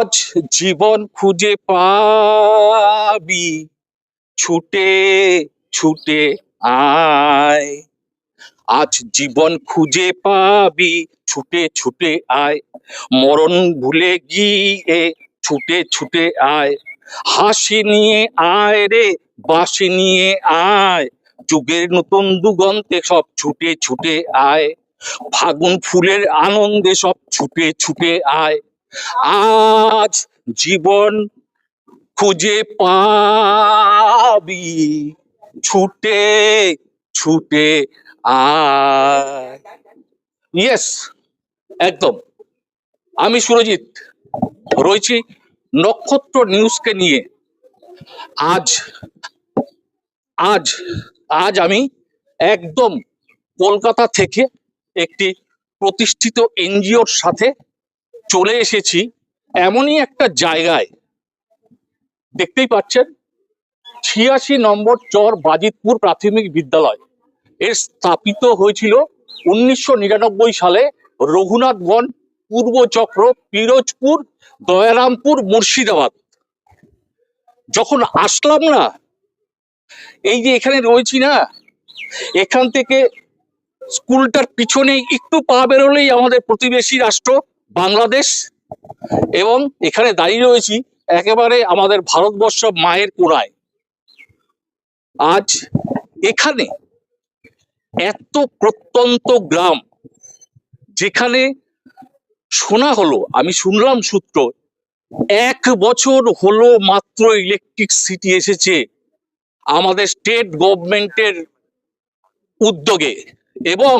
আজ জীবন খুঁজে পাবি, ছুটে ছুটে আয়। আজ জীবন খুঁজে পাবি, ছুটে ছুটে আয়। মরণ ভুলে গিয়ে ছুটে ছুটে আয়। হাসি নিয়ে আয় রে, বাঁশি নিয়ে আয়। যুগের নতুন দিগন্তে সব ছুটে ছুটে আয়। ফাগুন ফুলের আনন্দে সব ছুটে ছুটে আয়। আজ জীবন খুঁজে পাবি, ছুটে ছুটে আয়। ইয়েস, একদম। আমি সুরজিৎ রয়েছি নক্ষত্র নিউজকে নিয়ে। আজ আজ আজ আমি একদম কলকাতা থেকে একটি প্রতিষ্ঠিত এনজিওর সাথে চলে এসেছি এমনই একটা জায়গায়। দেখতেই পাচ্ছেন ৮৬ নম্বর চর বাজিতপুর প্রাথমিক বিদ্যালয়। এর স্থাপিত হয়েছিল ১৯৯৯ সালে রঘুনাথগঞ্জ, পূর্ব চক্র, পিরোজপুর, দয়ারামপুর, মুর্শিদাবাদ। যখন আসলাম না, এই যে এখানে রয়েছি না, এখান থেকে স্কুলটার পিছনে একটু পা বেরোলেই আমাদের প্রতিবেশী রাষ্ট্র বাংলাদেশ, এবং এখানে দাঁড়িয়ে রয়েছি একেবারে আমাদের ভারতবর্ষ মায়ের কোড়ায়। আজ এখানে এত প্রত্যন্ত গ্রাম, যেখানে শোনা হলো, আমি শুনলাম সূত্র, 1 বছর হলো মাত্র ইলেকট্রিক সিটি এসেছে আমাদের স্টেট গভর্নমেন্টের উদ্যোগে। এবং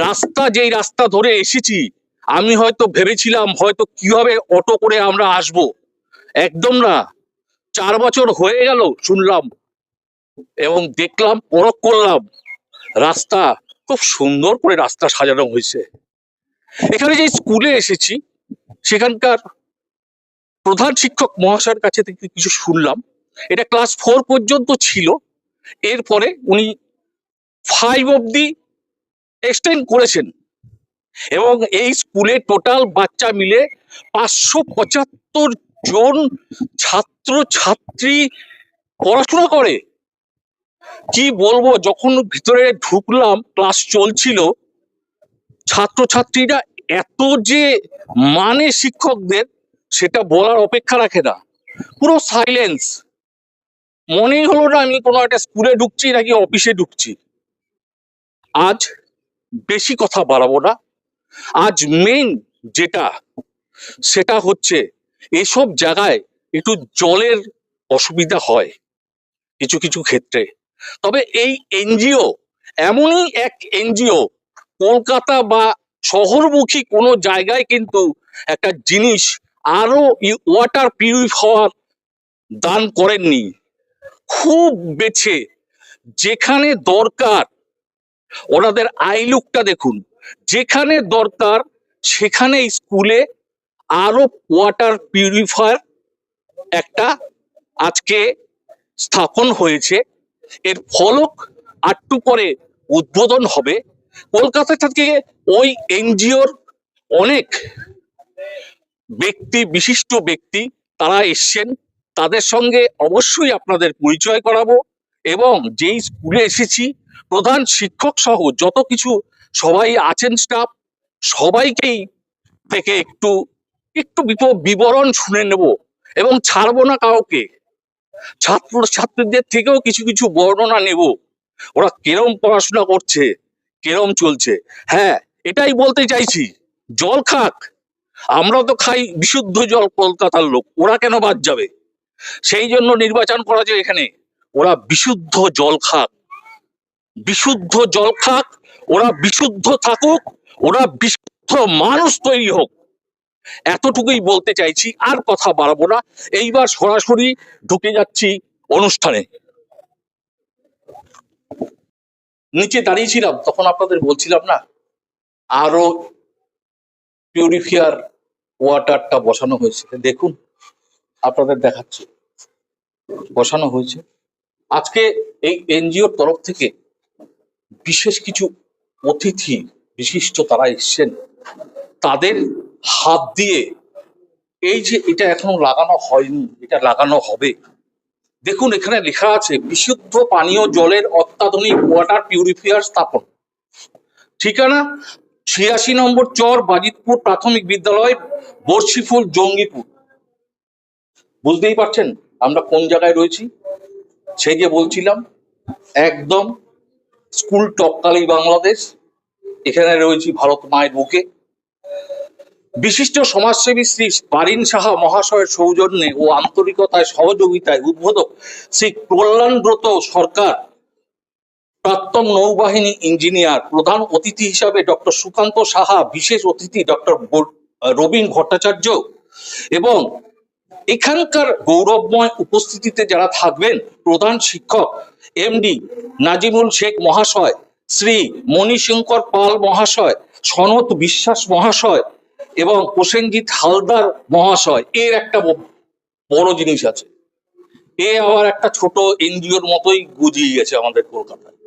রাস্তা, যেই রাস্তা ধরে এসেছি, আমি হয়তো ভেবেছিলাম হয়তো কিভাবে অটো করে আমরা আসব, একদম না। 4 বছর হয়ে গেল শুনলাম এবং দেখলাম, পরখ করলাম, রাস্তা খুব সুন্দর করে রাস্তা সাজানো হয়েছে। এখানে যে স্কুলে এসেছি, সেখানকার প্রধান শিক্ষক মহাশয়ের কাছে থেকে কিছু শুনলাম। এটা ক্লাস 4 পর্যন্ত ছিল, এরপরে উনি 5 অবধি এক্সটেন্ড করেছেন। এবং এই স্কুলে টোটাল বাচ্চা মিলে 575 জন ছাত্র ছাত্রী পড়াশোনা করে। কি বলবো, যখন ভিতরে ঢুকলাম, ক্লাস চলছিল, ছাত্রছাত্রীরা এত যে মানে শিক্ষকদের, সেটা বলার অপেক্ষা রাখে না। পুরো সাইলেন্স, মনেই হলো না আমি কোনো একটা স্কুলে ঢুকছি নাকি অফিসে ঢুকছি। আজ বেশি কথা বাড়াবো না। আজ মেইন যেটা, সেটা হচ্ছে এসব জায়গায় একটু জলের অসুবিধা হয় কিছু কিছু ক্ষেত্রে। তবে এই এনজিও এমনই এক এনজিও, কলকাতা বা শহরমুখী কোনো জায়গায় কিন্তু একটা জিনিস আরো ওয়াটার পিউরিফায়ার দান করেননি। খুব বেছে যেখানে দরকার, ওনাদের আইলুকটা দেখুন, যেখানে দরকার সেখানে স্কুলে আরো ওয়াটার পিউরিফায়ার একটা আজকে স্থাপন হয়েছে। এর ফলক আটটু পরে উদ্বোধন হবে। কলকাতা থেকে ওই এনজিওর অনেক ব্যক্তি, বিশিষ্ট ব্যক্তি, তারা এসছেন। তাদের সঙ্গে অবশ্যই আপনাদের পরিচয় করাবো। এবং যেই স্কুলে এসেছি, প্রধান শিক্ষক সহ যত কিছু সবাই আছেন স্টাফ, সবাইকেই থেকে একটু একটু বিবরণ শুনে নেব এবং ছাড়বো না কাউকে। ছাত্র ছাত্রীদের থেকেও কিছু কিছু বর্ণনা নেব, ওরা কিরম পড়াশোনা করছে, কিরম চলছে। হ্যাঁ, এটাই বলতে চাইছি, জল খাক। আমরা তো খাই বিশুদ্ধ জল, কলকাতার লোক, ওরা কেন বাদ যাবে? সেই জন্য নির্বাচন করা যায় এখানে। ওরা বিশুদ্ধ জল খাক, বিশুদ্ধ জল খাক, ওরা বিশুদ্ধ থাকুক, ওরা বিশুদ্ধ মানুষ তৈরি হোক। এতটুকুই বলতে চাইছি, আর কথা বাড়াবো না। এইবার সরাসরি ঢুকে যাচ্ছি অনুষ্ঠানে। নিচে দাঁড়িয়েছিলাম, তখন আপনাদের বলছিলাম না, আরো পিউরিফায়ার ওয়াটারটা বসানো হয়েছে। দেখুন, আপনাদের দেখাচ্ছি, বসানো হয়েছে। আজকে এই এনজিওর তরফ থেকে বিশেষ কিছু অতিথি বিশিষ্ট তারা এসছেন, তাদের হাত দিয়ে এই যে এটা এখনো লাগানো হয়নি, এটা লাগানো হবে। দেখুন এখানে লেখা আছে বিশুদ্ধ পানীয় জলের অত্যাধুনিক ওয়াটার পিউরিফায়ার স্থাপন। ঠিকানা ৮৬ নম্বর চর, বাজিতপুর প্রাথমিক বিদ্যালয়, বর্ষিফুল, জঙ্গিপুর। বুঝতেই পারছেন আমরা কোন জায়গায় রয়েছি। সেই যে বলছিলাম একদম স্কুল টপকালি বাংলাদেশ, এখানে রয়েছি ভারত মায়ের বুকে। বিশিষ্ট সমাজসেবী শ্রী বারিন সাহা মহাশয়ের সৌজন্যে ও আন্তরিকতায় সহযোগিতায় উদ্বোধক শ্রী কল্যাণব্রত সরকার, প্রাক্তন নৌবাহিনী ইঞ্জিনিয়ার, প্রধান অতিথি হিসাবে ডক্টর সুকান্ত সাহা, বিশেষ অতিথি ডক্টর রবীন ভট্টাচার্য এবং এখানকার গৌরবময় উপস্থিতিতে যারা থাকবেন, প্রধান শিক্ষক এমডি নাজিমুল শেখ মহাশয়, শ্রী মণিশঙ্কর পাল মহাশয়, সনত বিশ্বাস মহাশয় এবং প্রসেনজিৎ হালদার মহাশয়। এর একটা বড় জিনিস আছে, এ আবার একটা ছোট এনজিওর মতোই গুজিয়ে গেছে আমাদের কলকাতায়।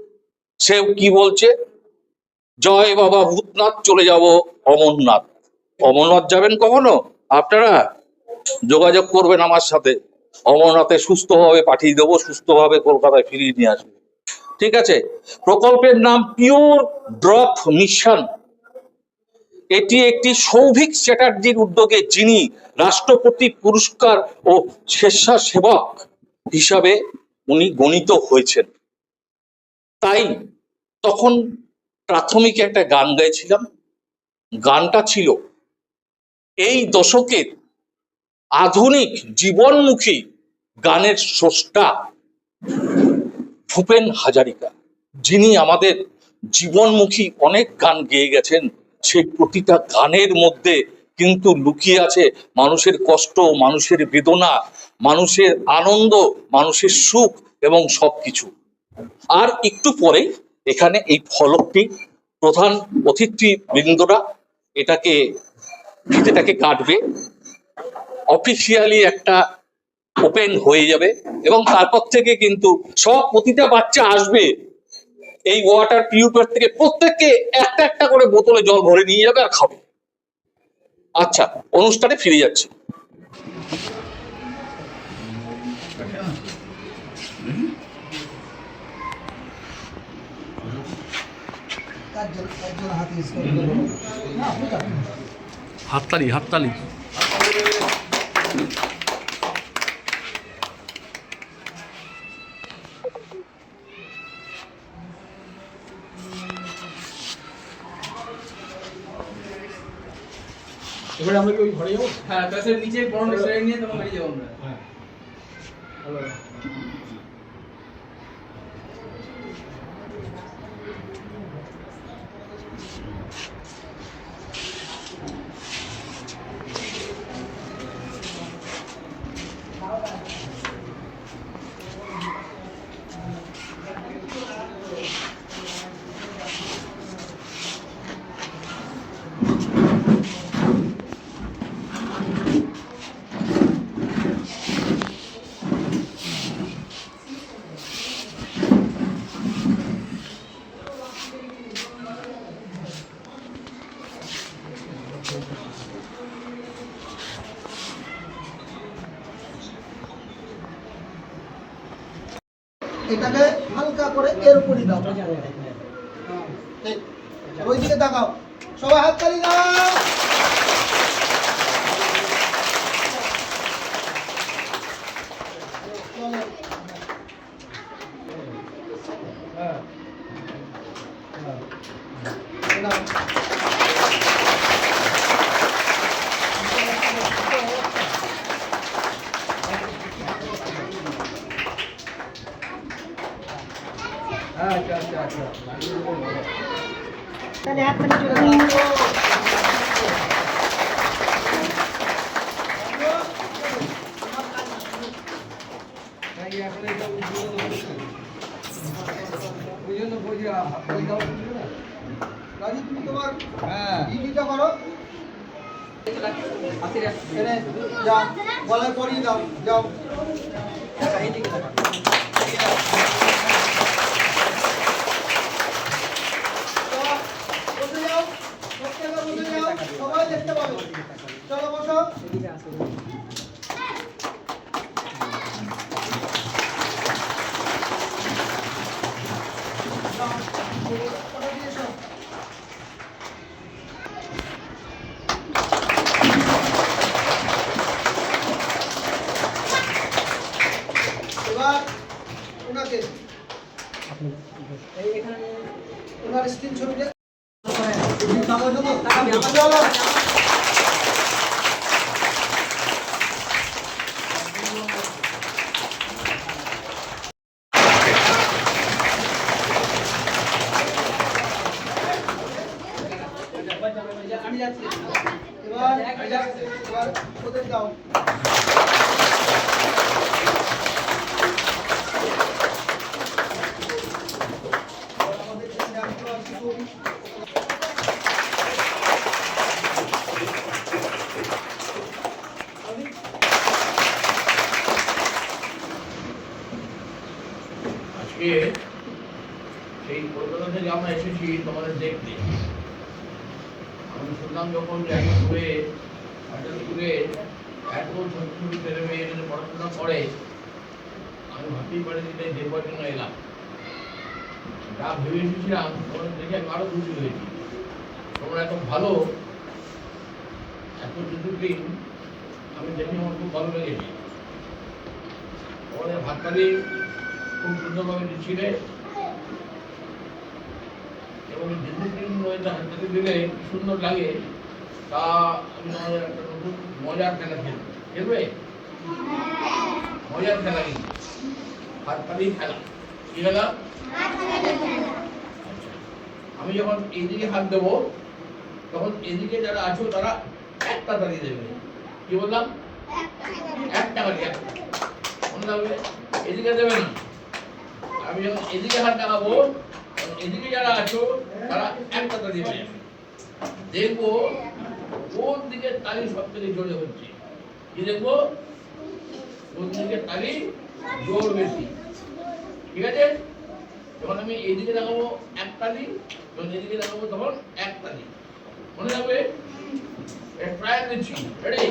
সে কি বলছে, জয় বাবা ভূতনাথ, চলে যাব অমরনাথ। অমরনাথ যাবেন কখনো? আপনারা যোগাযোগ করবেন আমার সাথে, অমরনাথে সুস্থভাবে পাঠিয়ে দেবো, সুস্থভাবে কলকাতায় ফিরিয়ে নিয়ে আসবে। ঠিক আছে। প্রকল্পের নাম পিওর ড্রপ মিশন। এটি একটি সৌভিক চ্যাটার্জির উদ্যোগে, যিনি রাষ্ট্রপতি পুরস্কার ও স্বেচ্ছাসেবক হিসাবে উনি গণিত হয়েছেন। তাই তখন প্রাথমিক একটা গান গাইছিলাম, গানটা ছিল এই দশকের আধুনিক জীবনমুখী গানের স্রষ্টা ভূপেন হাজারিকা, যিনি আমাদের জীবনমুখী অনেক গান গেয়ে গেছেন। সেই প্রতিটা গানের মধ্যে কিন্তু লুকিয়ে আছে মানুষের কষ্ট, মানুষের বেদনা, মানুষের আনন্দ, মানুষের সুখ এবং সবকিছু। আর একটু পরে এখানে এই ফলকটি প্রধান অতিথি বৃন্দরা এটাকে কাটবে, অফিসিয়ালি একটা ওপেন হয়ে যাবে এবং তারপর থেকে কিন্তু সব প্রতিটা বাচ্চা আসবে এই ওয়াটার পিউরিফায়ার থেকে, প্রত্যেককে একটা একটা করে বোতলে জল ভরে নিয়ে যাবে আর খাবে। আচ্ছা, অনুষ্ঠানে ফিরে যাচ্ছি। হাততালি হাততালি। এবারে আমরা কি ওই ঘরে যাবো? হ্যাঁ, ক্লাসের নিচে বড় স্লাইড নিয়ে তখন বেরিয়ে যাবো আমরা। হ্যাঁ। হ্যালো। এটাকে হালকা করে এর উপরই দাও। ঠিক, ওই দিকে তাকাও, সবাই হাত তালি দাও। তাহলে হাত তালি চলে যাও। রাজীব, তুমি তোমার ডিউটিটা করো। এনে যা গলায় পরিয়ে দাও, যাও। বসে যাও, প্রত্যেকে বসে যাও, সবাই দেখতে পাবে। চলো বসো। ওটা দিয়ে এসো। এবার ওনাকে ওনার স্ক্রিন ছবিটা চলো। আমি যাচ্ছি এবার ওদের দাও। আমাদের যে স্যারগুলো আছে খুব আজকে সেই কলকাতা থেকে আমরা এসেছি তোমাদের দেখতে। আমি শুনলাম যখন একটা স্কুলে এত ছোট ছোট ছেলে মেয়ে এখানে পড়াশোনা করে, আমি ভাবতেই পারিনি যে দেখবার জন্য এলাম। যা ভেবে এসেছিলাম তোমাদের দেখে আমি আরো খুশি হয়েছি। তোমরা এত ভালো, এত ডিসিপ্লিন, আমি দেখে আমার খুব ভালো লেগেছে। তোমাদের ভাতকালি খুব সুন্দরভাবে দিচ্ছিলে এবং ডিসিপ্লিন ওয়েতে হাততালি দিলে কি সুন্দর লাগে, তা আমি তোমাদের একটা নতুন মজার খেলা খেলবে। মজার খেলা কিন্তু হাততালি খেলা। কি খেলা? আমি যখন এইদিকে হাত দেবো তখন এদিকে যারা আছো তারা একটা তালি দেবে। কি বললাম? একটা তালি, একটা। মনে রাখবে, এদিকে দেবে না। আমি যখন এদিকে হাত দেখাবো তখন এদিকে যারা আছো তারা একটা তালি দেবে। দেখবো কোন দিকে তালি সব থেকে জোরে হচ্ছে। কি দেখবো? কোন দিকে তালি জোর বেশি। ঠিক আছে? যখন আমি এইদিকে দেখাবো এক তালি, যখন এদিকে দেখাবো তখন এক তালি। মনে রাখবে, ট্রায়াল দিচ্ছি। রেডি?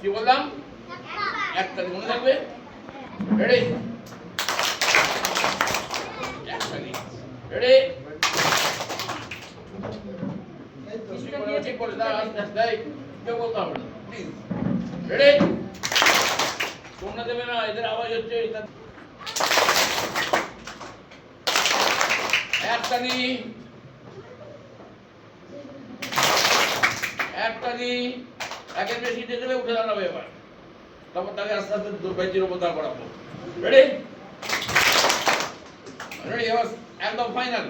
কি বললাম? এক তালি। মনে থাকবে? রেডি? এক তালি। রেডি? ঠিক করে দাও, আস্তে আস্তে। কেউ বলতে হবে না, প্লিজ। রেডি? তোমরা দেবে না, এদের আওয়াজ হচ্ছে। এক তালি, এক তালি। একের বেশি দিয়ে দেবে, উঠে দাঁড়াবে এবার। তারপর তাকে আস্তে আস্তে দুর্বাইজির উপর দাঁড় করাবো। রেডি? রেডি? এবার একদম ফাইনাল।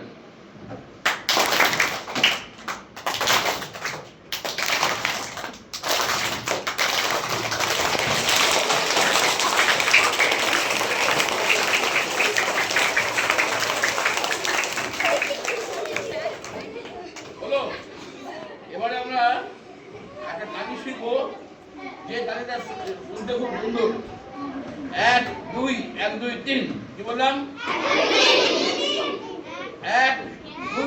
বলো, এবারে আমরা একটা তালি শিখবো, যে তালিটা শুনতে খুব সুন্দর। 1 2 1 2 3। কি বললাম? 1 2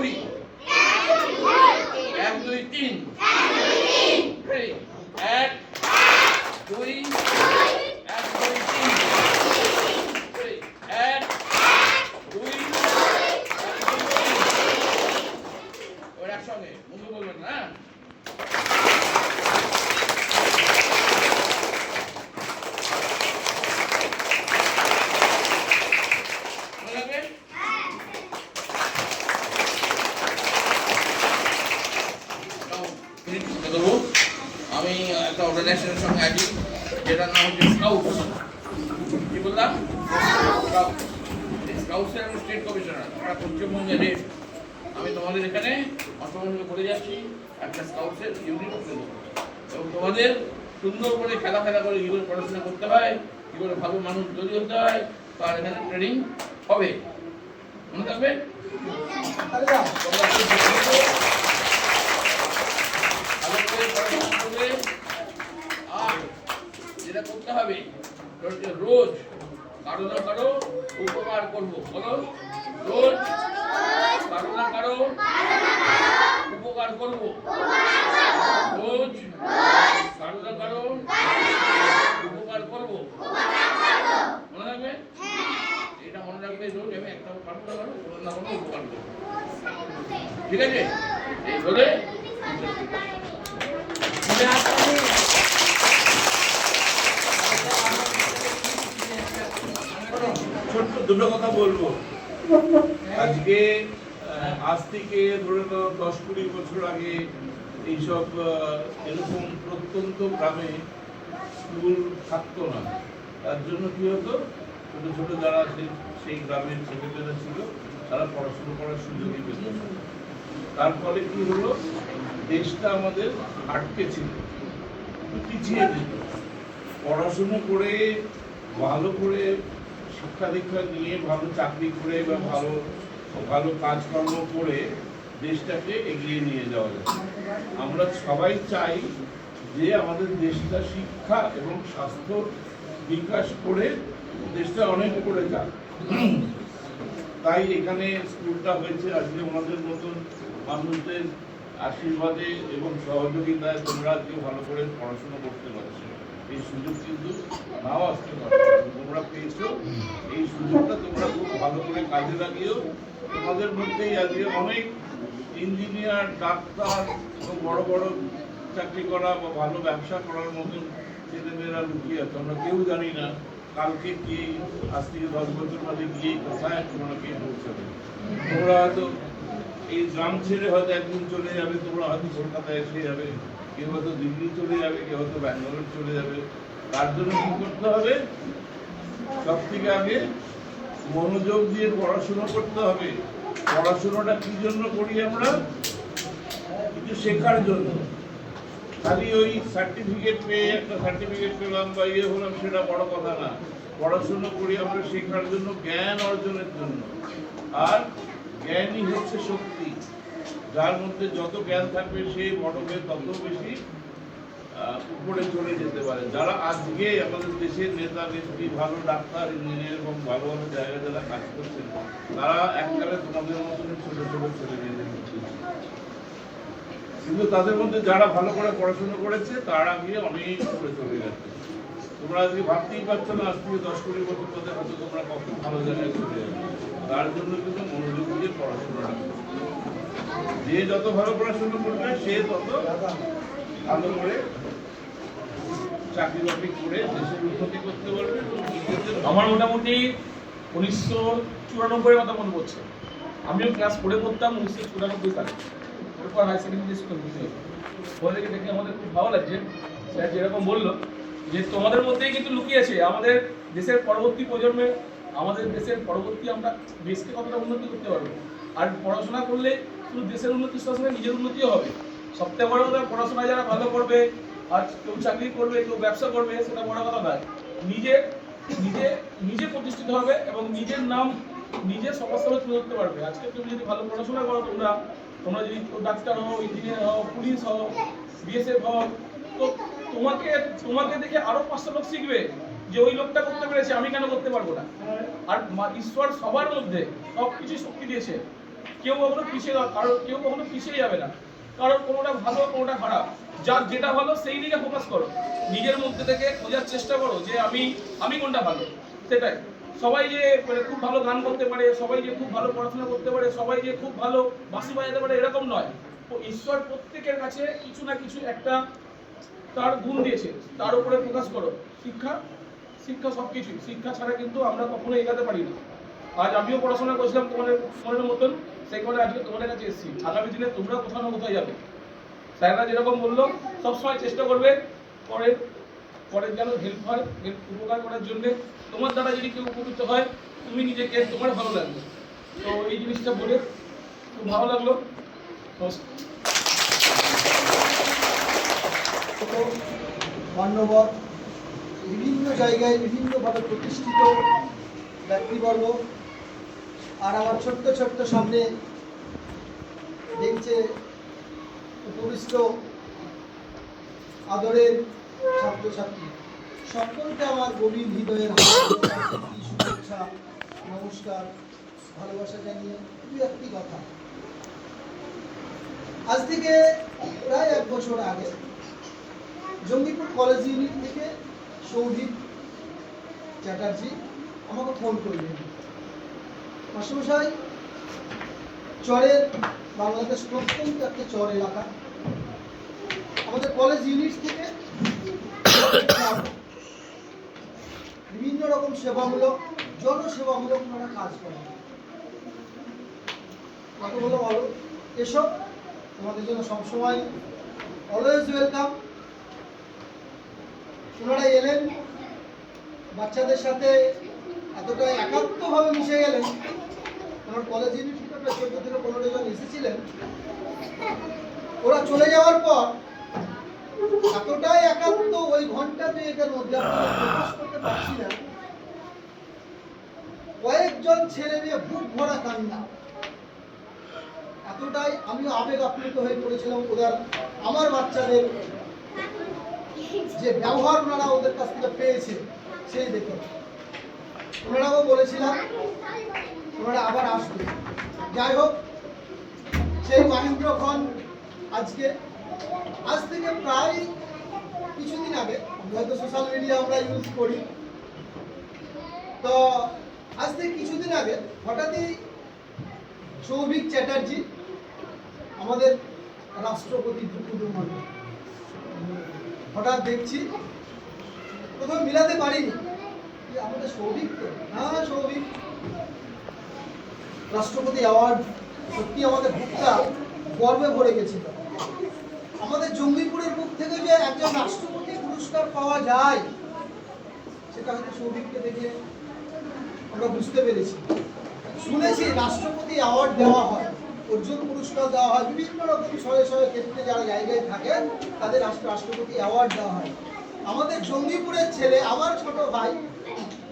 1 2 3। 1 2 1 2 3। 1 2 1 2 3। ওর একসঙ্গে বন্ধু বলবেন না। আমি একটা অর্গানাইজেশনের সঙ্গে আছি, যেটার নাম হচ্ছে স্কাউটস। কি বললাম? স্কাউটসের আমি স্টেট কমিশনার। আমরা পশ্চিমবঙ্গের আমি তোমাদের এখানে অংশগ্রহণ করে যাচ্ছি একটা স্কাউটসের ইউনিট খুলে দেবো এবং তোমাদের সুন্দর করে খেলা করে কী করে পড়াশোনা করতে হয়, কী করে ভালো মানুষ তৈরি হতে হয়, তার এখানে ট্রেনিং হবে। মনে থাকবে? আর যেটা করতে হবে রোজ কারো না কারো উপকার করবো। বলো, রোজ কারো না কারো উপকার করব রোজ কারো না কারো উপকার করব মনে রাখবে এটা মনে রাখবে রোজ আমি একটা কারো না কারো উপকার করবো ঠিক আছে এই বলে ছোট্ট দুটো কথা বলবো আজকে আজ থেকে ধরে নাও 10-20 বছর আগে এইসব এরকম প্রত্যন্ত গ্রামে স্কুল থাকতো না। তার জন্য কি হতো, ছোট ছোট যারা সেই গ্রামের ছেলেমেয়েরা ছিল তারা পড়াশুনো করার সুযোগই পেত না। তার ফলে কি হলো, দেশটা আমাদের আটকে ছিল, পিছিয়ে যেত। পড়াশুনো করে ভালো করে শিক্ষা দীক্ষা নিয়ে ভালো চাকরি করে বা ভালো ভালো কাজকর্ম করে দেশটাকে এগিয়ে নিয়ে যাওয়া যায়। আমরা সবাই চাই যে আমাদের দেশটা শিক্ষা এবং স্বাস্থ্য বিকাশ করে দেশটা অনেক করে যাক। তাই এখানে স্কুলটা হয়েছে। আজকে ওনাদের মতন মানুষদের আশীর্বাদে এবং সহযোগিতায় তোমরা আজকে ভালো করে পড়াশোনা করতে পারছো। এই সুযোগ কিন্তু নাও আসতে পারে, তোমরা পেয়েছো। এই সুযোগটা তোমরা খুব ভালো করে কাজে লাগিও। তোমাদের মধ্যেই আজকে অনেক ইঞ্জিনিয়ার, ডাক্তার এবং বড় বড় চাকরি করা বা ভালো ব্যবসা করার মতন ছেলেমেয়েরা লুকিয়ে আছে। আমরা কেউ জানি না কালকে কি, আজ থেকে 10 বছর বাদে গিয়ে কোথায় তোমরা কে পৌঁছাবে। তোমরা হয়তো এই গ্রাম ছেড়ে হয়তো একদিন চলে যাবে, তোমরা হয়তো কলকাতায় এসে যাবে, কেউ হয়তো দিল্লি চলে যাবে, কেউ হয়তো ব্যাঙ্গালোর চলে যাবে। তার জন্য কি করতে হবে, সব থেকে আগে মনোযোগ দিয়ে পড়াশোনা করতে হবে। পড়াশোনাটা কি জন্য করি আমরা? কিছু শেখার জন্য। খালি ওই সার্টিফিকেট পেয়ে একটা সার্টিফিকেট পেলাম বা ইয়ে হলাম, সেটা বড় কথা না। পড়াশোনা করি আমরা শেখার জন্য, জ্ঞান অর্জনের জন্য। আর জ্ঞানই হচ্ছে শক্তি। যার মধ্যে যত জ্ঞান থাকবে সে বড় হয়ে তত বেশি উপরে চলে যেতে পারে। যারা আজকে আমাদের দেশের নেতা নেত্রী, ভালো ডাক্তার, ইঞ্জিনিয়ার এবং ভালো ভালো জায়গায় যারা কাজ করছেন, তারা এককালে তোমাদের মতন ছোট ছোট ছেলে মেয়েদের মধ্যে। কিন্তু তাদের মধ্যে যারা ভালো করে পড়াশোনা করেছে তারা গিয়ে অনেক উপরে চলে গেছে। তোমরা আজকে ভাবতেই পারছো না, আজ থেকে 10-20 বছর পরে হয়তো তোমরা কত ভালো জায়গায় চলে যাবে। তার জন্য কিন্তু মনোযোগ দিয়ে পড়াশোনাটা করবে। যে যত ভালো পড়াশোনা করবে সে তত ভালো করে চাকরি বাকরি করে দেশের উন্নতি করতে পারবে। আমার মোটামুটি 1994 কথা মনে পড়ছে। আমিও ক্লাস 4 পড়তাম 1994 সালে। এরপর হাই সেকেন্ডারি স্কুল বুঝতে ওদেরকে দেখে আমাদের খুব ভালো লাগছে। স্যার যেরকম বললো যে তোমাদের মধ্যেই কিন্তু লুকিয়েছে আমাদের দেশের পরবর্তী প্রজন্মে, আমাদের দেশের পরবর্তী আমরা দেশকে কতটা উন্নতি করতে পারবো। আর পড়াশোনা করলে শুধু দেশের উন্নতির সঙ্গে নিজের উন্নতিও হবে। সবথেকে বড় কথা, পড়াশোনায় যারা ভালো করবে আর কেউ চাকরি করবে, কেউ ব্যবসা করবে, সেটা বড় কথা নয়। নিজে নিজে নিজে প্রতিষ্ঠিত হবে এবং নিজের নাম নিজের সবার সামনে তুলে ধরতে পারবে। আজকে তুমি যদি ভালো পড়াশোনা করো, তোমরা যদি ডাক্তার হও, ইঞ্জিনিয়ার হও, পুলিশ হও, বিএসএফ হও, তো তোমাকে দেখে আরো 500 লোক শিখবে যে ওই লোকটা করতে পেরেছে, আমি কেন করতে পারবো না। আর ঈশ্বর সবার মধ্যে সবকিছু শক্তি দিয়েছে। কেউ কখনো পিছিয়ে কেউ কখনো পিছিয়ে যাবে না। কারণ কোনোটা ভালো কোনোটা খারাপ, যার যেটা ভালো সেই দিকে ফোকাস করো। নিজের মধ্যে থেকে খোঁজার চেষ্টা করো যে আমি কোনটা ভালো। সেটাই সবাই যে খুব ভালো গান করতে পারে, সবাই যে খুব ভালো পড়াশোনা করতে পারে, সবাই যে খুব ভালো বাঁশি বাজাতে পারে, এরকম নয়। তো ঈশ্বর প্রত্যেকের কাছে কিছু না কিছু একটা তার গুণ দিয়েছে, তার উপরে ফোকাস করো। শিক্ষা সবকিছু। শিক্ষা ছাড়া কিন্তু আমরা কখনো এগাতে পারি না। আজ আমিও পড়াশোনা করছিলাম তোমাদের মতন, সেই কারণে আজকে তোমাদের কাছে এসেছি। আগামী দিনে তোমরা কোথাও না কোথায় যাবে। স্যাররা যেরকম বললো, সবসময় চেষ্টা করবে পরের যেন হেল্প হয়, উপকার করার জন্য। তোমার দ্বারা যদি কেউ উপকৃত হয়, তুমি নিজেকে তোমার ভালো লাগবে। তো এই জিনিসটা বলে খুব ভালো লাগলো। মান্যবর, বিভিন্ন জায়গায় বিভিন্নভাবে প্রতিষ্ঠিত ব্যক্তিবর্গ, আর আমার ছোট্ট ছোট্ট সামনে বেঞ্চে উপবিষ্ট আদরের ছাত্রছাত্রী, সকলকে আমার গভীর হৃদয়ের শুভেচ্ছা, নমস্কার, ভালোবাসা জানিয়ে দু একটি কথা। আজ থেকে প্রায় 1 বছর আগে জঙ্গিপুর কলেজ ইউনিট থেকে সৌভিক চ্যাটার্জি আমাকে ফোন করলেন, মাস্টারমশাই চরের বাংলাদেশ প্রত্যন্ত একটা চর এলাকা, আমাদের কলেজ ইউনিট থেকে বিভিন্ন রকম সেবামূলক জনসেবামূলক ওনারা কাজ করেন। কত বলো বলো, এসব তোমাদের জন্য সবসময় অলওয়েজ ওয়েলকাম। ওনারা এলেন, বাচ্চাদের সাথে এতটা একাত্মভাবে মিশে গেলেন। আমার কলেজ ইউনিট থেকে প্রায় 14 থেকে 15 জন এসেছিলেন। ওরা চলে যাওয়ার পর এতটাই একাত্ম, ওই ঘন্টা দুয়েকের মধ্যে আপনারা প্রকাশ করতে পারছি না। কয়েকজন ছেলে মেয়ে বুক ভরা কান্না, এতটাই আমিও আবেগ আপ্লুত হয়ে পড়েছিলাম। ওদের আমার বাচ্চাদের যে ব্যবহার ওনারা ওদের কাছ থেকে পেয়েছে সেই দেখে ওনারাও বলেছিলাম ওনারা আবার আসবে। যাই হোক, সেই মহেন্দ্র খন আজ থেকে প্রায় কিছুদিন আগে, হয়তো সোশ্যাল মিডিয়া আমরা ইউজ করি, তো আজ থেকে কিছুদিন আগে হঠাৎই সৌভিক চ্যাটার্জি আমাদের রাষ্ট্রপতি দ্রৌপদী মুর্মু, হঠাৎ দেখছি, প্রথমে মিলাতে পারিনি আমাদের সৌভিক তো, হ্যাঁ সৌভিক রাষ্ট্রপতি অ্যাওয়ার্ড, সত্যি আমাদের বুকটা গর্বে ভরে গেছিল। আমাদের জঙ্গিপুরের বুক থেকে যে একজন রাষ্ট্রপতি পুরস্কার পাওয়া যায় সেটা হয়তো সৌভিককে দেখে আমরা বুঝতে পেরেছি। শুনেছি রাষ্ট্রপতি অ্যাওয়ার্ড দেওয়া হয়, অর্জুন পুরস্কার দেওয়া হয়, বিভিন্ন রকম শয়ে ক্ষেত্রে যারা জায়গায় থাকেন তাদের রাষ্ট্রপতি অ্যাওয়ার্ড দেওয়া হয়। আমাদের জঙ্গিপুরের ছেলে, আমার ছোট ভাই,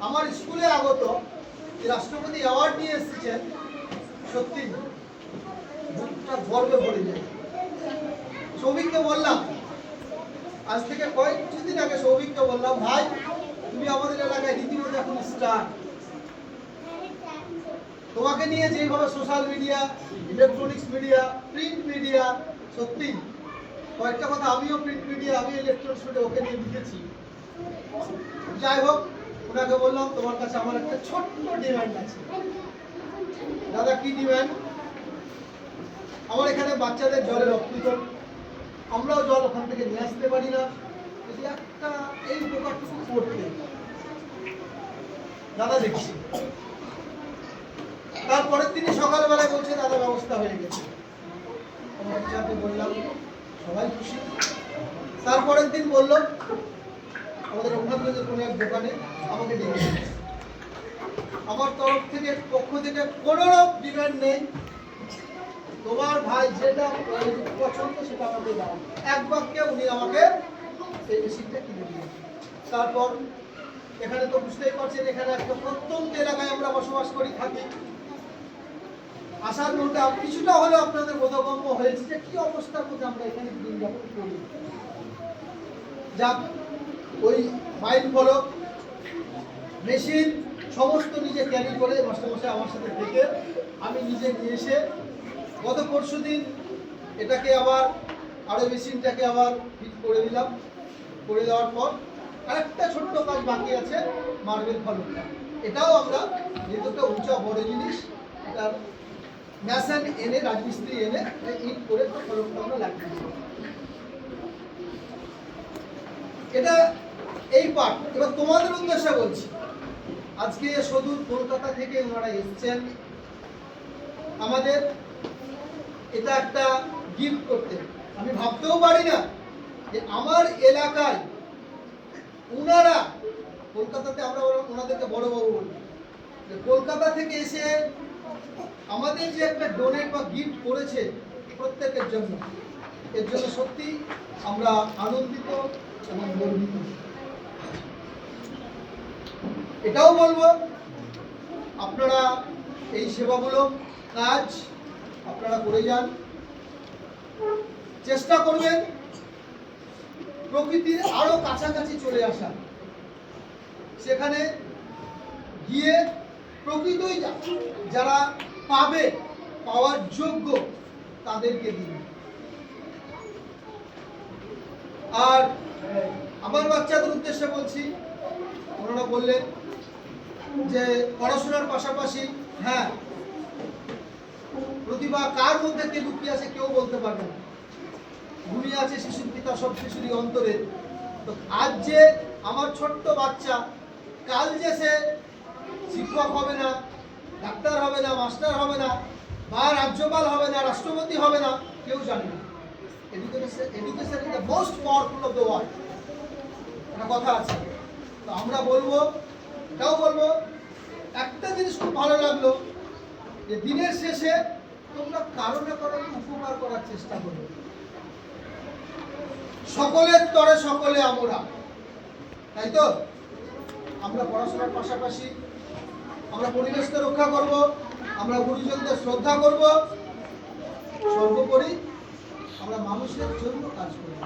আমার স্কুলে আগত রাষ্ট্রপতি অ্যাওয়ার্ড নিয়ে এসেছেন, সত্যি বুকটা গর্বে ভরে যায়। সৌভিককে বললাম, আজ থেকে কিছুদিন আগে সৌভিককে বললাম, ভাই তুমি আমাদের এলাকায় রীতিমতো এখন স্টার, তোমাকে নিয়ে যেভাবে social media, electronics media, print media, সত্যি কয়েকটা কথা আমিও প্রিন্ট মিডিয়া, আমি ইলেকট্রনিক্স মিডিয়া ওকে নিয়ে লিখেছি। যাই হোক, ওনাকে বললাম তোমার কাছে আমার একটা ছোট্ট ডিমান্ড আছে। দাদা কি ডিমান্ড? আমার এখানে বাচ্চাদের জলের অপ্রয়োজন, আমরাও জল ওখান থেকে নিয়ে আসতে পারি না, যদি একটা এই উপকারটুকু করতে। দাদা দেখছি, তারপরের দিনই সকালবেলায় বলছে দাদা ব্যবস্থা হয়ে গেছে। আমার চাপে বললাম, সবাই খুশি। তারপরের দিন বলল আমাদের রঘুনাথগঞ্জের কোনো এক দোকানে আমাকে ডেকে দিয়েছে। আমার তরফ থেকে পক্ষ থেকে কোনো ডিমান্ড নেই, তোমার ভাই যেটা পছন্দ সেটা আমাকে দাও। এক বাক্যে উনি আমাকে এই মেশিনটা কিনে দিয়েছে। তারপর এখানে তো বুঝতেই পারছেন, এখানে একটা প্রত্যন্ত এলাকায় আমরা বসবাস করি, থাকি। আসার মধ্যে কিছুটা হলেও আপনাদের বোধগম্য হয়েছে যে কি অবস্থার মধ্যে আমরা এখানে দিন যাপন করি। যাক, ওই মাইল ফলক, মেশিন সমস্ত নিজে ক্যারি করে মাস্টারমশাই আমার সাথে থেকে আমি নিজে নিয়ে এসে গত পরশু দিন এটাকে আবার আরো মেশিনটাকে আবার ফিট করে দিলাম। করে দেওয়ার পর আরেকটা ছোট্ট কাজ বাকি আছে, মার্বেল ফলকটা। এটাও আমরা যেহেতু একটা উঁচা বড় জিনিস, এটার মেশিন এনে, রাজমিস্ত্রি এনে ইট করে ফলকটা আমরা লাগিয়ে দিই। এটা এই পার্ট। এবার তোমাদের উদ্দেশ্যে বলছি, আজকে সুদূর কলকাতা থেকে ওনারা এসেছেন আমাদের এটা একটা গিফট করতে। আমি ভাবতেও পারি না যে আমার এলাকায় ওনারা, কলকাতাতে আমরা ওনাদেরকে বড়বাবু বলি, কলকাতা থেকে এসে আমাদের যে একটা ডোনেট বা গিফট করেছে প্রত্যেকের জন্য, এর জন্য সত্যি আমরা আনন্দিত এবং গর্বিত। এটাও বলবো, আপনারা এই সেবামূলক কাজ আপনারা করে যান, চেষ্টা করবেন প্রকৃতির আরো কাছাকাছি চলে আসা, সেখানে গিয়ে প্রকৃতই যারা পাবে, পাওয়ার যোগ্য তাদেরকে দিন। আর আমার বাচ্চাদের উদ্দেশ্যে বলছি, ওনারা বললেন যে পড়াশোনার পাশাপাশি, হ্যাঁ, প্রতিভা কার মধ্যে কে লুকিয়ে আছে কেউ বলতে পারবে না। ঘুমিয়ে আছে শিশুর পিতা সব শিশুরই অন্তরে। তো আজ যে আমার ছোট্ট বাচ্চা, কাল যে সে শিক্ষক হবে না, ডাক্তার হবে না, মাস্টার হবে না, বা রাজ্যপাল হবে না, রাষ্ট্রপতি হবে না, কেউ জানে না। Education is the most powerful of the world, একটা কথা আছে। তো আমরা বলবো, এটাও বলবো, একটা জিনিস খুব ভালো লাগলো যে দিনের শেষে তোমরা কারো না কারো উপকার করার চেষ্টা করবে। সকলের তরে সকলে আমরা, তাই তো? আমরা পড়াশোনার পাশাপাশি আমরা পরিবেশকে রক্ষা করব, আমরা গুরুজনদের শ্রদ্ধা করব, সর্বোপরি আমরা মানুষের জন্য কাজ করব।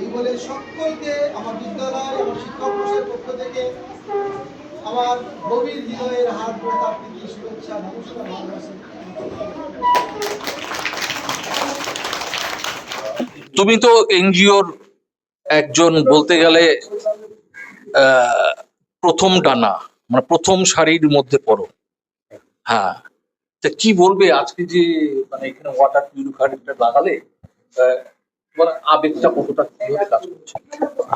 এই বলে সকলকে আমার বিদ্যালয়, আমার শিক্ষক মশাইয়ের পক্ষ থেকে আমার গভীর হৃদয়ের হাত ভরা প্রীতি, শুভেচ্ছা, নমস্কার, ভালোবাসা। তুমি তো এনজিওর একজন বলতে গেলে প্রথম ডানা, মানে প্রথম সারির মধ্যে পড়ো। হ্যাঁ, তা কি বলবে আজকে যে মানে এখানে ওয়াটার পিউরিফায়ারটা লাগালে তোমার আবেগটা কতটা কিভাবে কাজ করছে?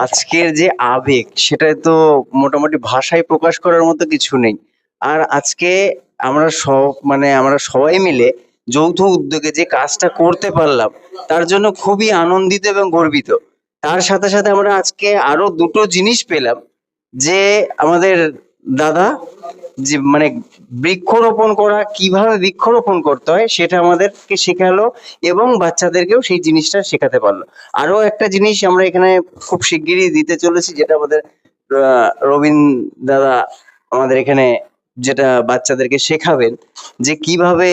আজকের যে আবেগ সেটা তো মোটামুটি ভাষায় প্রকাশ করার মতো কিছু নেই। আর আজকে আমরা সবাই মিলে যৌথ উদ্যোগে যে কাজটা করতে পারলাম তার জন্য খুবই আনন্দিত এবং গর্বিত। তার সাথে সাথে আমরা আজকে আরো দুটো জিনিস পেলাম, যে আমাদের দাদা যে মানে বৃক্ষরোপণ করা, কিভাবে বৃক্ষরোপণ করতে হয় সেটা আমাদেরকে শেখালো এবং বাচ্চাদেরকেও সেই জিনিসটা শেখাতে পারলো। আরো একটা জিনিস আমরা এখানে খুব শিগগিরই দিতে চলেছি, যেটা আমাদের রবীন দাদা আমাদের এখানে যেটা বাচ্চাদেরকে শেখাবেন, যে কিভাবে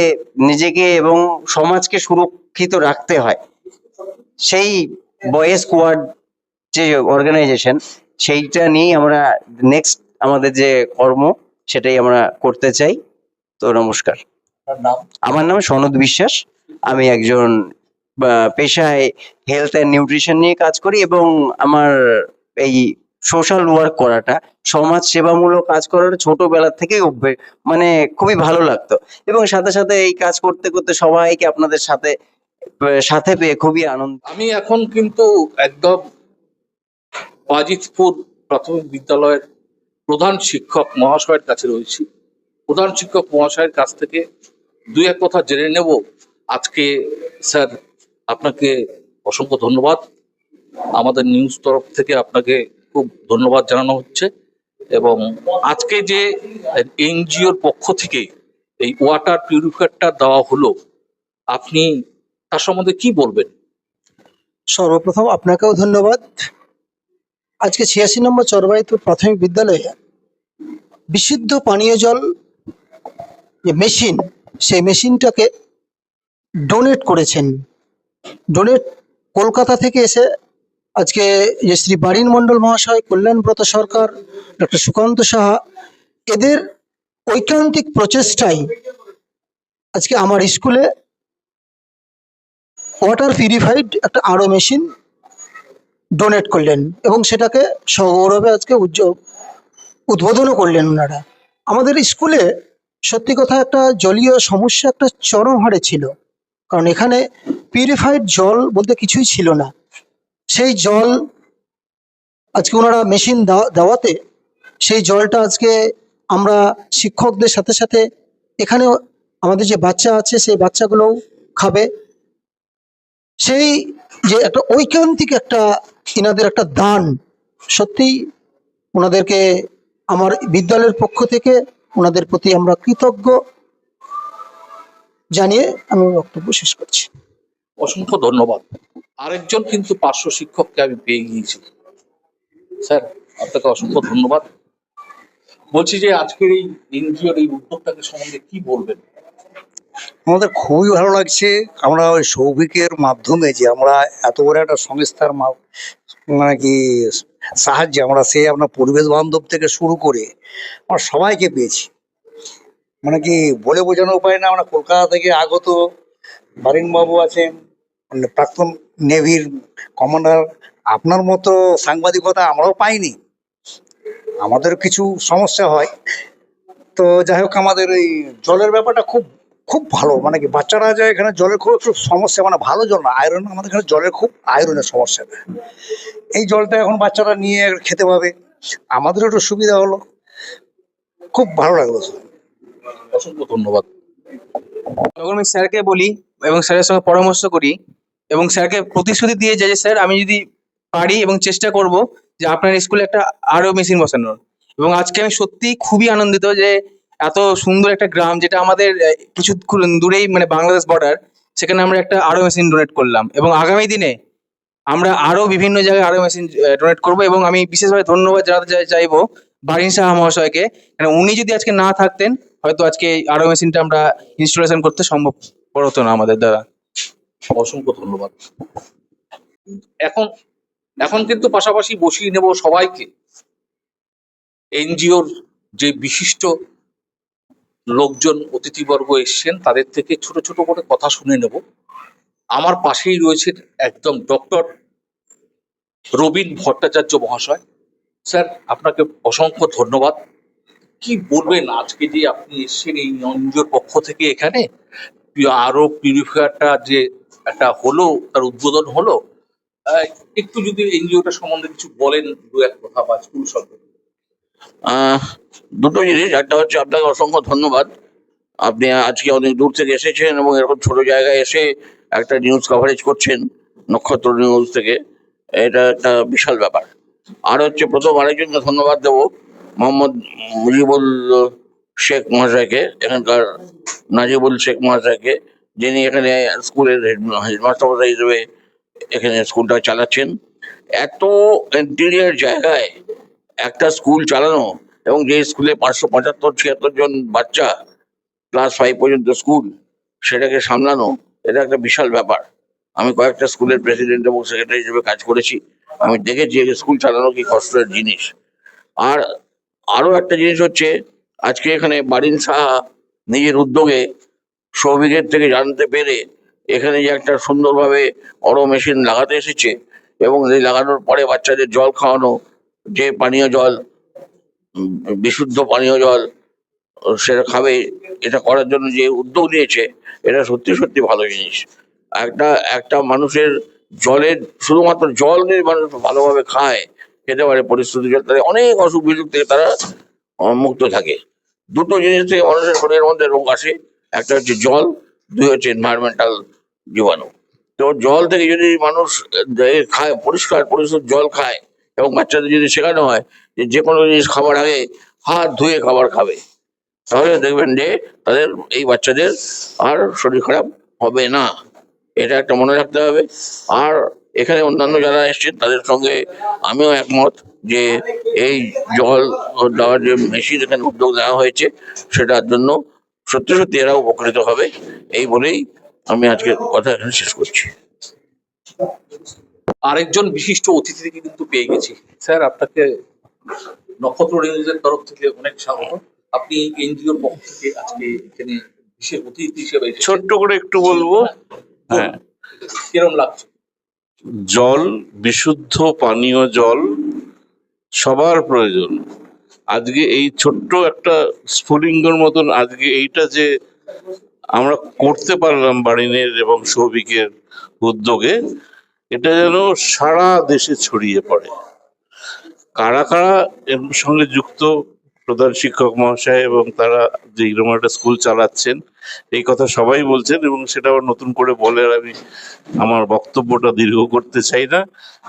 নিজেকে এবং সমাজকে সুরক্ষিত রাখতে হয়। সেই বয়েজ স্কোয়াড যে অর্গানাইজেশন, সেইটা নিয়েই আমরা নেক্সট আমাদের যে কর্ম সেটাই আমরা করতে চাই। তো নমস্কার, আমার নাম সনদ বিশ্বাস। আমি একজন পেশায় হেলথ অ্যান্ড নিউট্রিশন নিয়ে কাজ করি এবং আমার এই সোশ্যাল ওয়ার্ক করাটা, সমাজ সেবামূলক কাজ করাটা ছোটবেলা থেকেই অভ্যেস, মানে খুবই ভালো লাগতো। এবং সাথে সাথে এই কাজ করতে করতে সবাইকে আপনাদের সাথে পেয়ে খুবই আনন্দ। আমি এখন কিন্তু একদম বাজিতপুর প্রাথমিক বিদ্যালয়ের প্রধান শিক্ষক মহাশয়ের কাছে রয়েছি। প্রধান শিক্ষক মহাশয়ের কাছ থেকে দুই এক কথা জেনে নেব। আজকে স্যার আপনাকে অসংখ্য ধন্যবাদ, আমাদের নিউজ তরফ থেকে আপনাকে খুব ধন্যবাদ জানানো হচ্ছে। এবং আজকে যে এনজিওর পক্ষ থেকে এই ওয়াটার পিউরিফায়ারটা দেওয়া হলো, আপনি তার সম্বন্ধে কি বলবেন? সর্বপ্রথম আপনাকেও ধন্যবাদ। আজকে 86 নম্বর চরবাইতুর প্রাথমিক বিদ্যালয়ে বিশুদ্ধ পানীয় জল যে মেশিন, সেই মেশিনটাকে ডোনেট করেছেন। কলকাতা থেকে এসে আজকে যে শ্রী বারিন মণ্ডল মহাশয়, কল্যাণব্রত সরকার, ডক্টর সুকান্ত সাহা, এদের ঐকান্তিক প্রচেষ্টায় আজকে আমার স্কুলে ওয়াটার পিউরিফাইড একটা আরও মেশিন ডোনেট করলেন এবং সেটাকে সগৌরবে আজকে উদ্বোধনও করলেন ওনারা। আমাদের স্কুলে সত্যি কথা একটা জলীয় সমস্যা একটা চরম হারে ছিল, কারণ এখানে পিউরিফাইড জল বলতে কিছুই ছিল না। সেই জল আজকে ওনারা মেশিন দেওয়াতে সেই জলটা আজকে আমরা শিক্ষকদের সাথে সাথে এখানে আমাদের যে বাচ্চা আছে সেই বাচ্চাগুলোও খাবে। সেই যে একটা ঐকান্তিক একটা এনাদের একটা দান, সত্যিই ওনাদেরকে আমার বিদ্যালয়ের পক্ষ থেকে ওনাদের প্রতি আমরা কৃতজ্ঞ জানিয়ে আমি বক্তব্য শেষ করছি। অসংখ্য ধন্যবাদ। আরেকজন কিন্তু পার্শ্ব শিক্ষককে আমি পেয়ে গিয়েছি। স্যার, আপনাকে অসংখ্য ধন্যবাদ। বলছি যে আজকের এই এনজিওর এই উদ্যোগটাকে সম্বন্ধে কি বলবেন? আমাদের খুবই ভালো লাগছে। আমরা ওই সৌভিকের মাধ্যমে যে আমরা এত বড় একটা সংস্থার মানে কি সাহায্যে আমরা আপনার পরিবেশ বান্ধব থেকে শুরু করে আমরা সবাইকে পেয়েছি। মানে কি বলে বোঝানো উপায় না। আমরা কলকাতা থেকে আগত বারিনবাবু আছেন, মানে প্রাক্তন নেভির কমান্ডার, আপনার মতো সাংবাদিকতা আমরাও পাইনি। আমাদের কিছু সমস্যা হয়, তো যাই হোক আমাদের এই জলের ব্যাপারটা খুব খুব ভালো, মানে কি বাচ্চারা যায় এখানে জলের খুব একটু সমস্যা, মানে ভালো জল না, আয়রন, আমাদের এখানে জলের খুব আয়রনের সমস্যা। এই জলটা এখন বাচ্চারা নিয়ে খেতে পাবে, আমাদেরও একটু সুবিধা হলো, খুব ভালো লাগলো। অসংখ্য ধন্যবাদ। যখন আমি স্যারকে বলি এবং স্যারের সঙ্গে পরামর্শ করি এবং স্যারকে প্রতিশ্রুতি দিয়ে যাই যে স্যার আমি যদি পারি এবং চেষ্টা করব যে আপনার স্কুলে একটা আরও মেশিন বসানোর। এবং আজকে আমি সত্যি খুবই আনন্দিত যে এত সুন্দর একটা গ্রাম, যেটা আমাদের কিছু দূরেই মানে বাংলাদেশ বর্ডার, সেখানে আমরা একটা আরও মেশিন ডোনেট করলাম এবং আগামী দিনে আমরা আরও বিভিন্ন জায়গায় আরও মেশিন ডোনেট করবো। এবং আমি বিশেষভাবে ধন্যবাদ জানাতে চাইবো বারিন সাহা মহাশয়কে, কারণ উনি যদি আজকে না থাকতেন হয়তো আজকে এই আরও মেশিনটা আমরা ইনস্টলেশন করতে সম্ভব হতো না আমাদের দ্বারা। অসংখ্য ধন্যবাদ। এখন এখন কিন্তু পাশাপাশি বসিয়ে নেব সবাইকে, এনজিওর যে বিশিষ্ট লোকজন অতিথিবর্গ এসছেন তাদের থেকে ছোট ছোট করে কথা শুনে নেব। আমার পাশেই রয়েছেন একদম ডক্টর রবীন ভট্টাচার্য মহাশয়। স্যার, আপনাকে অসংখ্য ধন্যবাদ। কি বলবেন আজকে যে আপনি এসেছেন এই এনজিওর পক্ষ থেকে এখানে, আরো পিউরিফায়ারটা যে একটা হলো, তার উদ্বোধন হলো, একটু যদি এনজিওটা সম্বন্ধে কিছু বলেন, দু এক কথা বা স্কুল সম্পর্কে। দুটো জিনিস, একটা হচ্ছে আপনাকে অসংখ্য ধন্যবাদ, আপনি আজকে অনেক দূর থেকে এসেছেন এবং এরকম ছোট জায়গায় এসে একটা নিউজ কভারেজ করছেন নক্ষত্র নিউজ থেকে, এটা একটা বিশাল ব্যাপার। আর হচ্ছে প্রথম আরেকজনকে ধন্যবাদ দেবো, মোহাম্মদ মুজিবুল শেখ মহাশয়কে, এখানকার নাজিবুল শেখ মহাশয়কে, যিনি এখানে স্কুলের হেডমাস্টার মশাই হিসেবে এখানে স্কুলটা চালাচ্ছেন। এত ইন্টিরিয়ার জায়গায় একটা স্কুল চালানো, এবং যে স্কুলে 575-76 জন বাচ্চা, ক্লাস 5 পর্যন্ত স্কুল, সেটাকে সামলানো, এটা একটা বিশাল ব্যাপার। আমি কয়েকটা স্কুলের প্রেসিডেন্ট এবং সেক্রেটারি হিসেবে কাজ করেছি, আমি দেখেছি স্কুল চালানো কি কষ্টের জিনিস। আর আরো একটা জিনিস হচ্ছে, আজকে এখানে বারিন সাহা নিজের উদ্যোগে সৌভিকের থেকে জানতে পেরে এখানে যে একটা সুন্দরভাবে বড় মেশিন লাগাতে এসেছে, এবং এই লাগানোর পরে বাচ্চাদের জল খাওয়ানো, যে পানীয় জল, বিশুদ্ধ পানীয় জল সেটা খাবে, এটা করার জন্য যে উদ্যোগ নিয়েছে, এটা সত্যি সত্যি ভালো জিনিস। একটা একটা মানুষের জলের, শুধুমাত্র জল নিয়ে মানুষ ভালোভাবে খায়, খেতে পারে পরিশ্রুতি জল, তাদের অনেক অসুখ বিসুখ থেকে তারা মুক্ত থাকে। দুটো জিনিস থেকে মানুষের শরীরের মধ্যে রোগ আসে, একটা হচ্ছে জল, দুই হচ্ছে এনভায়রনমেন্টাল জীবাণু। তো জল থেকে যদি মানুষ খায়, পরিষ্কার পরিশুদ্ধ জল খায়, এবং বাচ্চাদের যদি শেখানো হয় যে যে কোনো জিনিস খাবার আগে হাত ধুয়ে খাবার খাবে, তাহলে দেখবেন যে তাদের, এই বাচ্চাদের আর শরীর খারাপ হবে না। এটা একটা মনে রাখতে হবে। আর এখানে অন্যান্য যারা এসছেন তাদের সঙ্গে আমিও একমত যে এই জল দেওয়ার যে মেশিন এখানে উদ্যোগ নেওয়া হয়েছে, সেটার জন্য সত্যি সত্যি এরা উপকৃত হবে, এই বলেই আমি আজকে কথা এখানে শেষ করছি। আরেকজন বিশিষ্ট অতিথিকে কিন্তু পেয়ে গেছি। স্যার, আপনাকে নক্ষত্র নিউজের তরফ থেকে অনেক স্বাগত। আপনি এনজিওর পক্ষ থেকে আজকে এখানে বিশেষ অতিথি হিসেবে এসেছেন। ছোট্ট করে একটু বলবো। হ্যাঁ, কিরম লাগছে? জল, বিশুদ্ধ পানীয় জল সবার প্রয়োজন। আজকে এই ছোট্ট একটা স্ফুলিঙ্গর মতন আজকে এইটা যে আমরা করতে পারলাম বারিনের এবং সৌভিকের উদ্যোগে, এটা যেন সারা দেশে ছড়িয়ে পড়ে। কারা কারা এর সঙ্গে যুক্ত, প্রধান শিক্ষক মহাশয় এবং তারা যে এরকম একটা স্কুল চালাচ্ছেন, এই কথা সবাই বলছেন, এবং সেটা আবার নতুন করে বলে আর আমি আমার বক্তব্যটা দীর্ঘ করতে চাই না।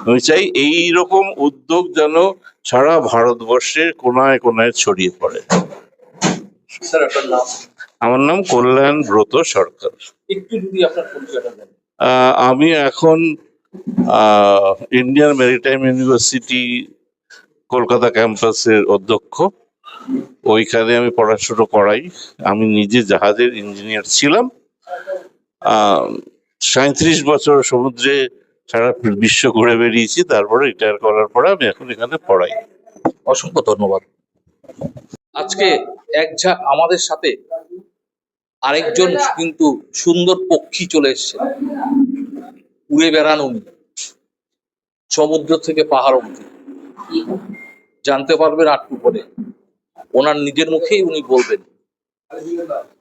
আমি চাই এই রকম উদ্যোগ যেন সারা ভারতবর্ষের কোনায় কোনায় ছড়িয়ে পড়ে। স্যার, আপনার নাম? আমার নাম কল্যাণ ব্রত সরকার। একটু যদি আপনার পরিচয়টা দেন। আমি এখন ইন্ডিয়ান ম্যারিটাইম ইউনিভার্সিটি কলকাতা ক্যাম্পাসের অধ্যক্ষ। ওইখানে আমি পড়াশোনা করাই। আমি নিজে জাহাজের ইঞ্জিনিয়ার ছিলাম। 37 বছর সমুদ্রে সারা বিশ্ব ঘুরে বেরিয়েছি, তারপরে রিটায়ার করার পরে আমি এখন এখানে পড়াই। অসংখ্য ধন্যবাদ। আজকে আমাদের সাথে আরেকজন কিন্তু সুন্দর পক্ষী চলে এসেছে। উড়ে বেড়ান উনি সমুদ্র থেকে পাহাড় অবধি, জানতে পারবেন আটটু পরে, ওনার নিজের মুখেই উনি বলবেন।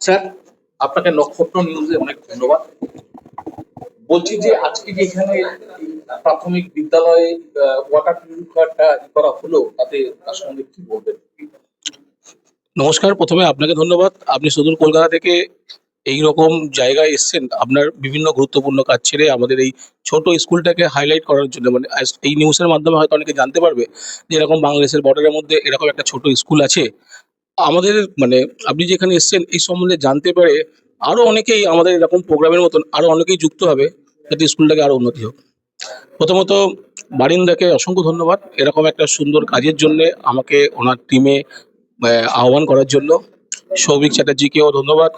স্যার, আপনাকে নক্ষত্র নিউজে অনেক ধন্যবাদ। বলছি যে আজকে যে এখানে প্রাথমিক বিদ্যালয়ে ওয়াটার পিউরিফায়ারটা করা হলো, তাতে তার সঙ্গে কি বলবেন? নমস্কার, প্রথমে আপনাকে ধন্যবাদ। আপনি সুদূর কলকাতা থেকে এই রকম জায়গায় এসেছেন, আপনার বিভিন্ন গুরুত্বপূর্ণ কাজ ছেড়ে আমাদের এই ছোট স্কুলটাকে হাইলাইট করার জন্য। মানে এই নিউজের মাধ্যমে হয়তো অনেকে জানতে পারবে যে এরকম বাংলাদেশের বর্ডারের মধ্যে এরকম একটা ছোট স্কুল আছে। আমাদের মানে আপনি যেখানে এসেছেন এই সম্বন্ধে জানতে পারে আরো অনেকেই আমাদের এরকম প্রোগ্রামের মতন আরো অনেকেই যুক্ত হবে, যাতে স্কুলটাকে আরো উন্নতি হোক। প্রথমত বারিন্দাকে অসংখ্য ধন্যবাদ এরকম একটা সুন্দর কাজের জন্য, আমাকে ওনার টিমে আহ্বান করার জন্য। সৌভিক চ্যাটার্জিকেও ধন্যবাদ,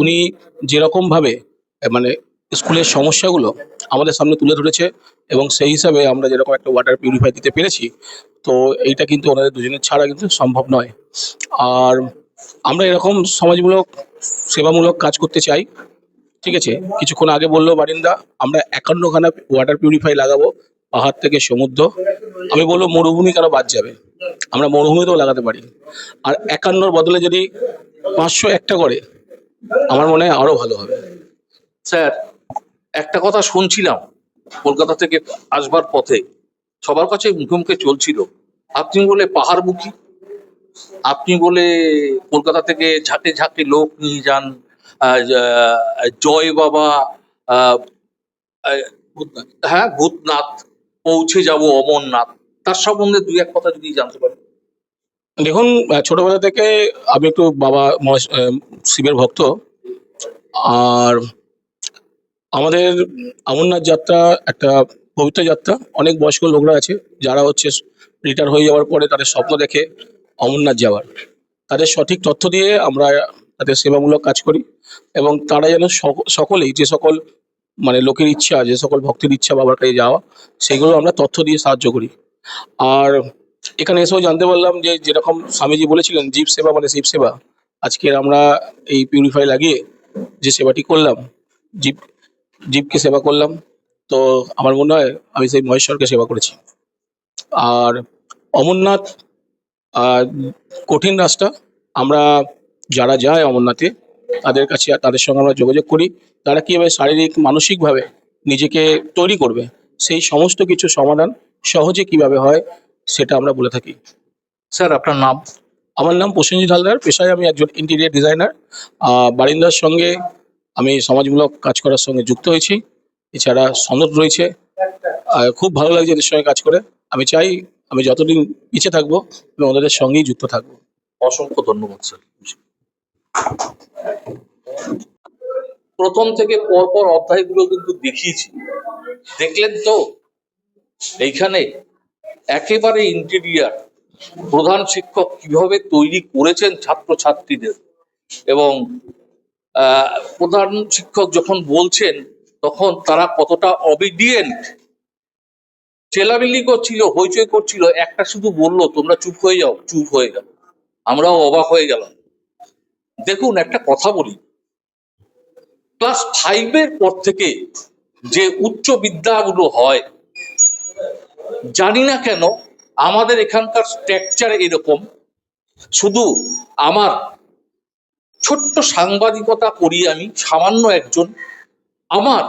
উনি যেরকমভাবে মানে স্কুলের সমস্যাগুলো আমাদের সামনে তুলে ধরেছে এবং সেই হিসাবে আমরা যেরকম একটা ওয়াটার পিউরিফাই দিতে পেরেছি, তো এইটা কিন্তু ওনাদের দুজনের ছাড়া কিন্তু সম্ভব নয়। আর আমরা এরকম সমাজমূলক সেবামূলক কাজ করতে চাই, ঠিক আছে। কিছুক্ষণ আগে বললো বারিন্দা, আমরা 51খানা ওয়াটার পিউরিফাই লাগাবো, পাহাড় থেকে সমুদ্র। আমি বলবো মরুভূমি কেন বাদ যাবে, আমরা মরুভূমিতেও লাগাতে পারি। আর 51-র বদলে যদি 501টা করে, আমার মনে হয় আরো ভালো হবে। স্যার, একটা কথা শুনছিলাম কলকাতা থেকে আসবার পথে, সবার কাছে মুখে মুখে চলছিল, আপনি বলে পাহাড়মুখী, আপনি বলে কলকাতা থেকে ঝাঁকে ঝাঁকে লোক নিয়ে যান, জয় বাবা, আহ, আহ, হ্যাঁ ভূতনাথ, পৌঁছে যাব অমরনাথ, তার সম্বন্ধে দুই এক কথা যদি জানতে পারি। দেখুন, ছোটবেলা থেকে আমি একটু বাবা শিবের ভক্ত। আর আমাদের অমরনাথ যাত্রা একটা পবিত্র যাত্রা। অনেক বয়স্ক লোকরা আছে যারা হচ্ছে রিটায়ার হয়ে যাওয়ার পরে তাদের স্বপ্ন দেখে অমরনাথ যাওয়ার। তাদের সঠিক তথ্য দিয়ে আমরা তাদের সেবামূলক কাজ করি এবং তারা যেন সকলেই, যে সকল মানে লোকের ইচ্ছা, যে সকল ভক্তের ইচ্ছা বাবার কাছে যাওয়া, সেগুলো আমরা তথ্য দিয়ে সাহায্য করি। আর এখানে এসেও জানতে পারলাম যে যেরকম স্বামীজি বলেছিলেন জীব সেবা মানে শিব সেবা, আজকে আমরা এই পিউরিফাই লাগিয়ে যে সেবাটি করলাম, জীব জীবকে সেবা করলাম, তো আমার মনে হয় আমি সেই মহেশ্বরকে সেবা করেছি। আর অমরনাথ কঠিন রাস্তা, আমরা যারা যায় অমরনাথে তাদের কাছে তাদের সঙ্গে আমরা যোগাযোগ করি, তারা কীভাবে শারীরিক মানসিকভাবে নিজেকে তৈরি করবে সেই সমস্ত কিছু সমাধান সহজে কিভাবে হয় সেটা আমরা বলে থাকি। স্যার, আপনার নাম? আমার নাম প্রসেনজিৎ হালদার, পেশায় আমি একজন ইন্টেরিয়ার ডিজাইনার। বারিন্দার সঙ্গে আমি সমাজমূলক কাজ করার সঙ্গে যুক্ত হয়েছি, এছাড়া সনদ রয়েছে। খুব ভালো লাগছে এদের সঙ্গে কাজ করে। আমি চাই আমি যতদিন পিছিয়ে থাকবো আমি ওদের সঙ্গেই যুক্ত থাকবো। অসংখ্য ধন্যবাদ স্যার। প্রথম থেকে পরপর অধ্যায়গুলো কিন্তু দেখিয়েছি, দেখলেন তো? এইখানে একেবারে ইন্টেরিয়ার প্রধান শিক্ষক কিভাবে তৈরি করেছেন ছাত্রছাত্রীদের, এবং প্রধান শিক্ষক যখন বলছেন তখন তারা কতটা অবিডিয়েন্ট, চেলাবিলি করছিল, হইচই করছিল, একটা শুধু বললো তোমরা চুপ হয়ে যাও, চুপ হয়ে গেল, আমরাও অবাক হয়ে গেলাম। দেখুন, একটা কথা বলি, ক্লাস 5-এর পর থেকে যে উচ্চ বিদ্যাগুলো হয়, জানি না কেন আমাদের এখানকার স্ট্রাকচার এরকম। শুধু আমার ছোট্ট সাংবাদিকতা করি আমি, সামান্য একজন, আমার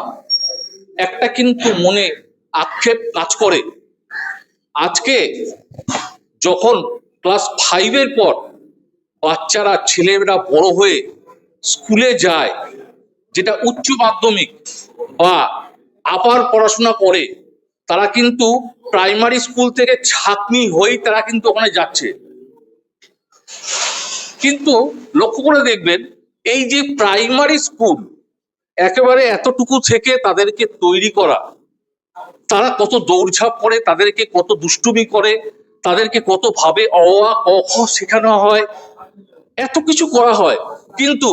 একটা কিন্তু মনে আক্ষেপ কাজ করে। আজকে যখন ক্লাস 5-এর পর বাচ্চারা, ছেলেরা বড় হয়ে স্কুলে যায়, যেটা উচ্চ মাধ্যমিক বা আপার পড়াশোনা করে, তারা কিন্তু প্রাইমারি স্কুল থেকে ছাত্রী হয়েই তারা কিন্তু ওখানে যাচ্ছে। কিন্তু লক্ষ্য করে দেখবেন, এই যে প্রাইমারি স্কুল একেবারে এতটুকু থেকে তাদেরকে তৈরি করা, তারা কত দৌড়ঝাঁপ করে, তাদেরকে কত দুষ্টুমি করে, তাদেরকে কত ভাবে অ আ ক খ শেখানো হয়, এত কিছু করা হয়, কিন্তু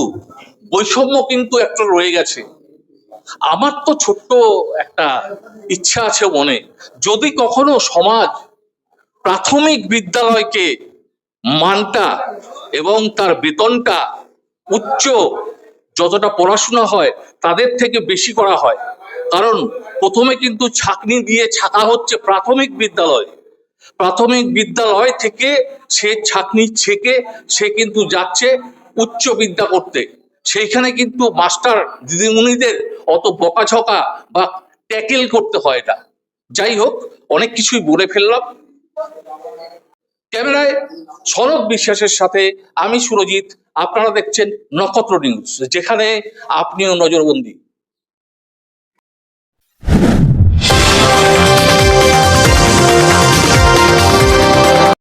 বৈষম্য কিন্তু একটা রয়ে গেছে। আমার তো ছোট্ট একটা ইচ্ছা আছে মনে, যদি কখনো সমাজ প্রাথমিক বিদ্যালয়কে মানটা এবং তার বেতনটা উচ্চ, যতটা পড়াশোনা হয় তাদের থেকে বেশি করা হয়, কারণ প্রথমে কিন্তু ছাঁকনি দিয়ে ছাঁকা হচ্ছে প্রাথমিক বিদ্যালয়। প্রাথমিক বিদ্যালয় থেকে সে ছাঁকনি ছেঁকে সে কিন্তু যাচ্ছে উচ্চ বিদ্যা করতে। সেইখানে কিন্তু মাস্টার দিদিমণিদের অত বকাঝকা বা ট্যাকেল করতে হয় না। যাই হোক, অনেক কিছুই বলে ফেললাম। ক্যামেরায় সনদ বিশ্বাসের সাথে আমি সুরজিৎ, আপনারা দেখছেন নক্ষত্র নিউজ, যেখানে আপনিও নজরবন্দি।